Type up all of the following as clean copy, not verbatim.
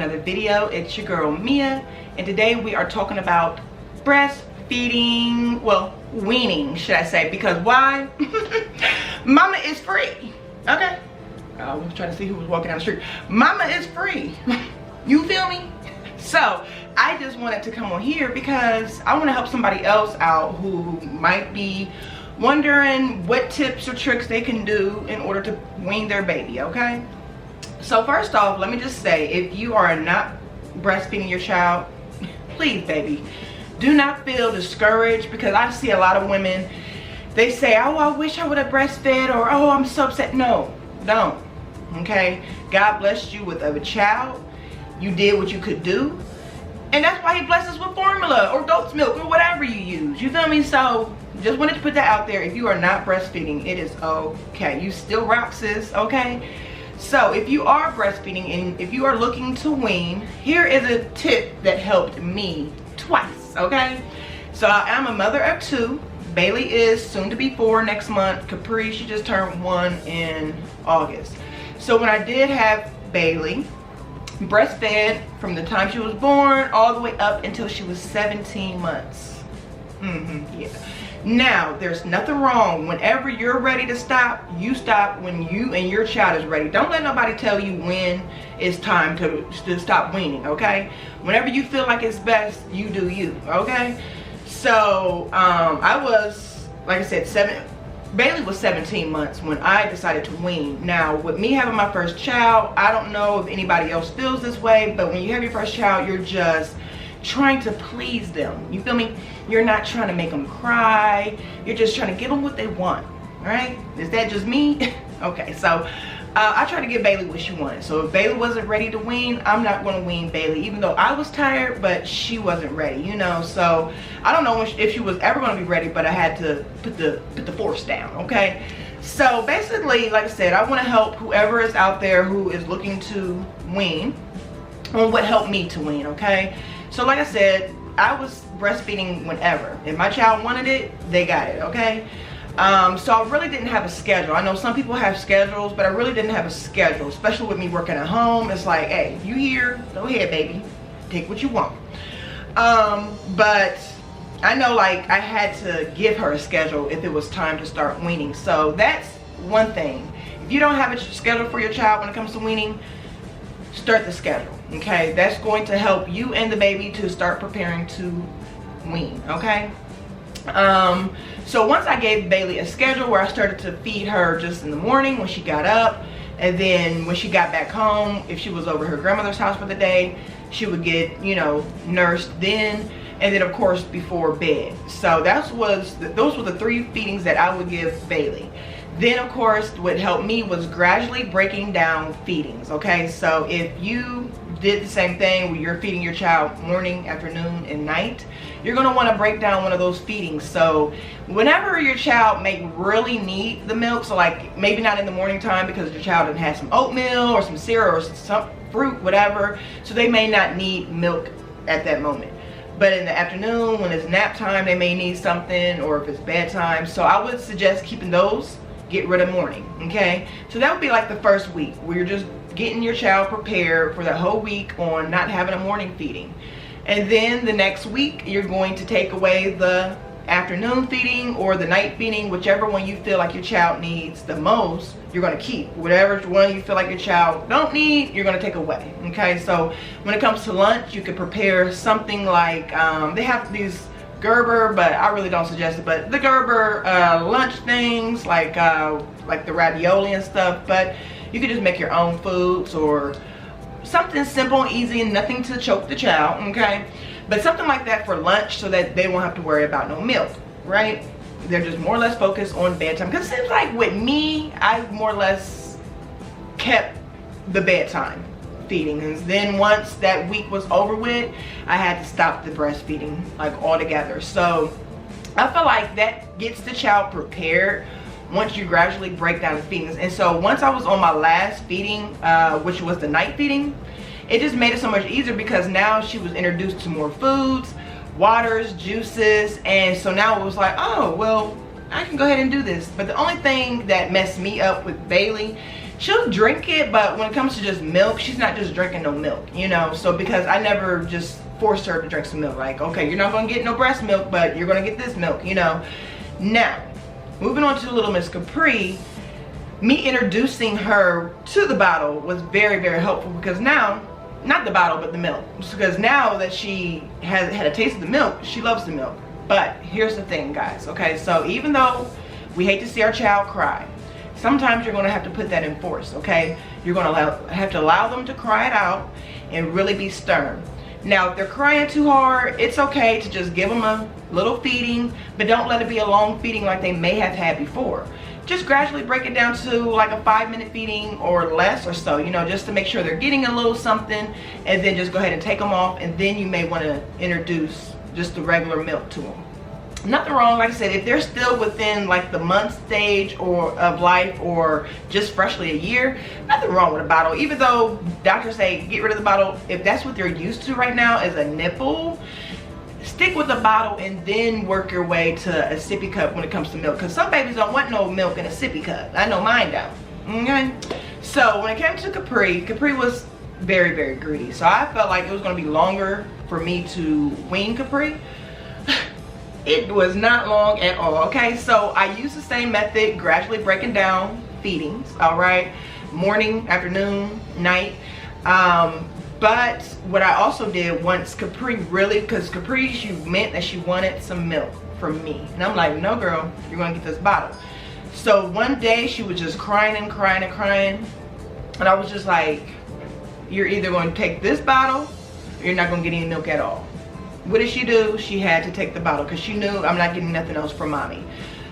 another video. It's your girl Mia, and today we are talking about breastfeeding, well, weaning should I say, because why? Mama is free, okay? I was trying to see who was walking down the street. Mama is free. You feel me? So I just wanted to come on here because I want to help somebody else out who might be wondering what tips or tricks they can do in order to wean their baby, okay? So first off, let me just say, if you are not breastfeeding your child, please, baby, do not feel discouraged, because I see a lot of women, they say, oh, I wish I would have breastfed, or oh, I'm so upset. No, don't, okay? God blessed you with a child. You did what you could do, and that's why he blesses with formula or goat's milk or whatever you use. You feel me? So just wanted to put that out there. If you are not breastfeeding, it is okay. You still rock, sis, okay? So if you are breastfeeding and if you are looking to wean, here is a tip that helped me twice, okay? So I'm a mother of 2. Bailey is soon to be 4 next month. Capri, she just turned 1 in August. So when I did have Bailey, breastfed from the time she was born all the way up until she was 17 months. Yeah. Now, there's nothing wrong. Whenever you're ready to stop, you stop when you and your child is ready. Don't let nobody tell you when it's time to stop weaning, okay? Whenever you feel like it's best, you do you, okay? So, I was, like I said, Bailey was 17 months when I decided to wean. Now, with me having my first child, I don't know if anybody else feels this way, but when you have your first child, you're just trying to please them. You feel me? You're not trying to make them cry. You're just trying to give them what they want, right? Is that just me? Okay, so I tried to give Bailey what she wanted. So if Bailey wasn't ready to wean, I'm not going to wean Bailey, even though I was tired, but she wasn't ready, you know? So I don't know if she was ever going to be ready, but I had to put the force down, okay? So basically, like I said, I want to help whoever is out there who is looking to wean on what helped me to wean, okay? So like I said, I was breastfeeding whenever. If my child wanted it, they got it, okay? So I really didn't have a schedule. I know some people have schedules, but I really didn't have a schedule, especially with me working at home. It's like, hey, you here, go ahead, baby. Take what you want. But I know, like, I had to give her a schedule if it was time to start weaning. So that's one thing. If you don't have a schedule for your child when it comes to weaning, start the schedule, okay? That's going to help you and the baby to start preparing to wean, okay? So once I gave Bailey a schedule where I started to feed her just in the morning when she got up, and then when she got back home, if she was over her grandmother's house for the day, she would get, you know, nursed then, and then of course before bed. So those were the 3 feedings that I would give Bailey. Then of course what helped me was gradually breaking down feedings, okay? So if you did the same thing where you're feeding your child morning, afternoon, and night, you're going to want to break down one of those feedings. So whenever your child may really need the milk, so like maybe not in the morning time because your child didn't have some oatmeal or some cereal or some fruit, whatever, so they may not need milk at that moment. But in the afternoon, when it's nap time, they may need something, or if it's bedtime. So I would suggest keeping those. Get rid of morning, okay? So that would be like the first week where you're just getting your child prepared for the whole week on not having a morning feeding. And then the next week you're going to take away the afternoon feeding or the night feeding, whichever one you feel like your child needs the most, you're going to keep. Whatever one you feel like your child don't need, you're going to take away, okay? So when it comes to lunch, you could prepare something like they have these Gerber, but I really don't suggest it, but the Gerber lunch things like the ravioli and stuff. But you could just make your own foods or something simple and easy and nothing to choke the child, okay? But something like that for lunch so that they won't have to worry about no milk, right? They're just more or less focused on bedtime, because it seems like with me, I more or less kept the bedtime feeding, and then once that week was over with, I had to stop the breastfeeding like altogether. So I feel like that gets the child prepared once you gradually break down the feedings. And so once I was on my last feeding, which was the night feeding, it just made it so much easier because now she was introduced to more foods, waters, juices, and so now it was like, oh well, I can go ahead and do this. But the only thing that messed me up with Bailey she'll drink it, but when it comes to just milk, she's not just drinking no milk, you know. So because I never just forced her to drink some milk, like, okay, you're not gonna get no breast milk, but you're gonna get this milk, you know. Now, moving on to little Miss Capri, me introducing her to the bottle was very, very helpful, because now, not the bottle, but the milk, because now that she has had a taste of the milk, she loves the milk. But here's the thing, guys, okay, so even though we hate to see our child cry, sometimes you're going to have to put that in force, okay? You're going to have to allow them to cry it out and really be stern. Now, if they're crying too hard, it's okay to just give them a little feeding, but don't let it be a long feeding like they may have had before. Just gradually break it down to like a 5-minute feeding or less or so, you know, just to make sure they're getting a little something, and then just go ahead and take them off, and then you may want to introduce just the regular milk to them. Nothing wrong, like I said, if they're still within like the month stage or of life, or just freshly a year, nothing wrong with a bottle. Even though doctors say get rid of the bottle, if that's what they're used to right now is a nipple, stick with the bottle and then work your way to a sippy cup when it comes to milk, because some babies don't want no milk in a sippy cup. I know mine don't. Okay, so when it came to Capri was very, very greedy, so I felt like it was going to be longer for me to wean Capri. It was not long at all, okay? So I used the same method, gradually breaking down feedings, all right? Morning, afternoon, night. But what I also did once Capri really, because Capri, she meant that she wanted some milk from me. And I'm like, no girl, you're gonna get this bottle. So one day she was just crying and crying and crying. And I was just like, you're either gonna take this bottle or you're not gonna get any milk at all. What did she do? She had to take the bottle because she knew I'm not getting nothing else from mommy.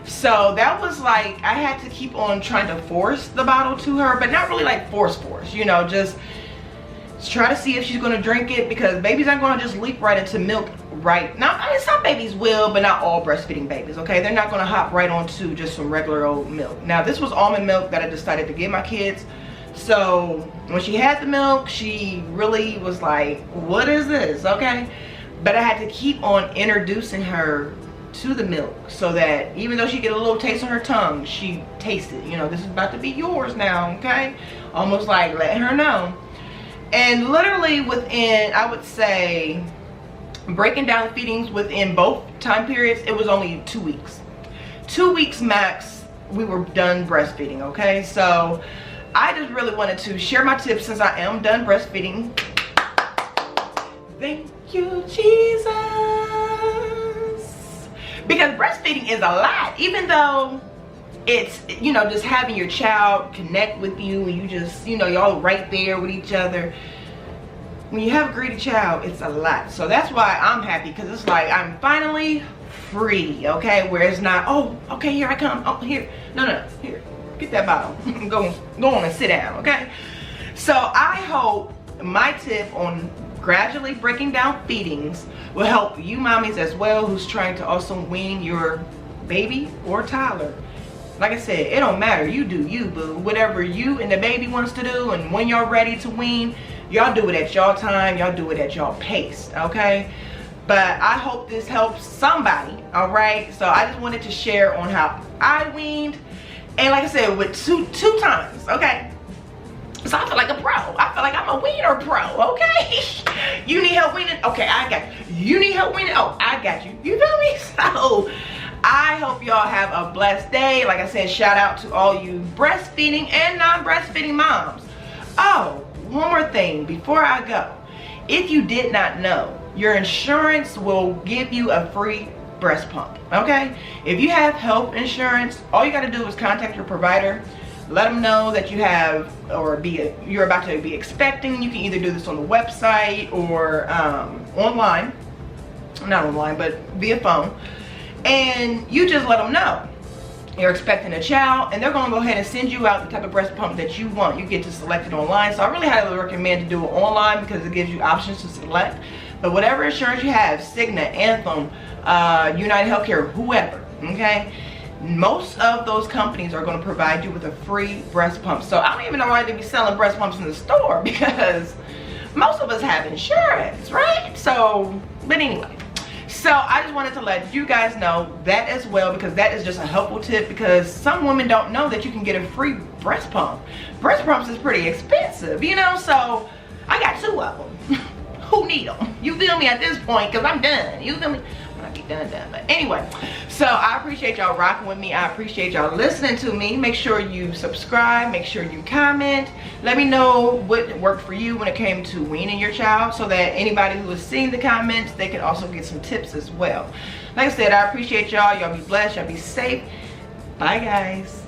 So that was like, I had to keep on trying to force the bottle to her, but not really like force, you know, just try to see if she's gonna drink it, because babies aren't gonna just leap right into milk right now. I mean, some babies will, but not all breastfeeding babies, okay? They're not gonna hop right onto just some regular old milk. Now, this was almond milk that I decided to give my kids. So when she had the milk, she really was like, what is this, okay? But I had to keep on introducing her to the milk, so that even though she get a little taste on her tongue, she tasted, you know, this is about to be yours now, okay? Almost like letting her know. And literally within, I would say, breaking down the feedings within both time periods, it was only 2 weeks. 2 weeks max, we were done breastfeeding, okay? So I just really wanted to share my tips since I am done breastfeeding. Thank you, Jesus. Because breastfeeding is a lot, even though it's, you know, just having your child connect with you and you just, you know, y'all right there with each other. When you have a greedy child, it's a lot. So that's why I'm happy, because it's like I'm finally free, okay? Where it's not, oh, okay, here I come. Oh, here. No, here. Get that bottle. Go on and sit down, okay? So I hope my tip on gradually breaking down feedings will help you mommies as well, who's trying to also wean your baby or toddler. Like I said, it don't matter, you do you, boo. Whatever you and the baby wants to do, and when y'all ready to wean, y'all do it at y'all time, y'all do it at y'all pace, okay? But I hope this helps somebody, all right? So I just wanted to share on how I weaned, and like I said, with two times, okay? So I feel like a pro. I feel like I'm a weaner pro, okay? You need help weaning? Okay, I got you. You need help weaning? Oh, I got you. You feel me? So I hope y'all have a blessed day. Like I said, shout out to all you breastfeeding and non-breastfeeding moms. Oh, one more thing before I go. If you did not know, your insurance will give you a free breast pump, okay? If you have health insurance, all you gotta do is contact your provider. Let them know that you have, or you're about to be expecting. You can either do this on the website or online. Not online, but via phone. And you just let them know you're expecting a child, and they're going to go ahead and send you out the type of breast pump that you want. You get to select it online. So I really highly recommend to do it online, because it gives you options to select. But whatever insurance you have, Cigna, Anthem, United Healthcare, whoever, okay? Most of those companies are going to provide you with a free breast pump. So I don't even know why they be selling breast pumps in the store, because most of us have insurance, right? So, but anyway. So I just wanted to let you guys know that as well, because that is just a helpful tip, because some women don't know that you can get a free breast pump. Breast pumps is pretty expensive, you know, so I got 2 of them. Who need them? You feel me at this point, because I'm done. You feel me? When I be done. But anyway, so I appreciate y'all rocking with me. I appreciate y'all listening to me. Make sure you subscribe. Make sure you comment. Let me know what worked for you when it came to weaning your child, so that anybody who is seeing the comments, they can also get some tips as well. Like I said, I appreciate y'all. Y'all be blessed. Y'all be safe. Bye, guys.